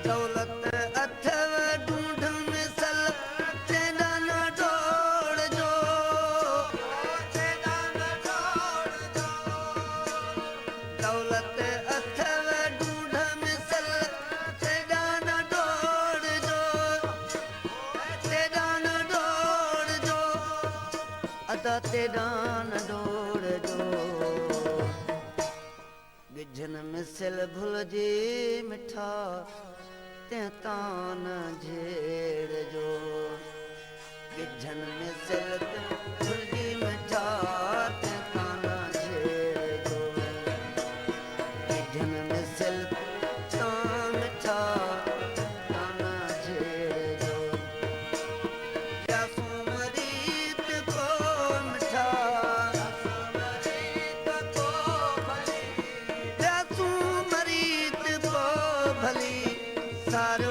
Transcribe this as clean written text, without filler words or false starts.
दौलत अथव ढूंढ मिसल तेरा न डोड़ जो दौलत अथव ढूंढ मिसल तेरा न डोड़ जो तेरा न डोड़ जो अदा तेरा न डोड़ जो गिझन मिसल भुलजी मिठा ते तान झेड़ जो गिझन मिसल भुलजी मिठा ते तान झेड़ जो गिझन मिसल तान मिठा तान झेड़ जो जासूं मरीत को मिठा जासूं मरीत को भली सार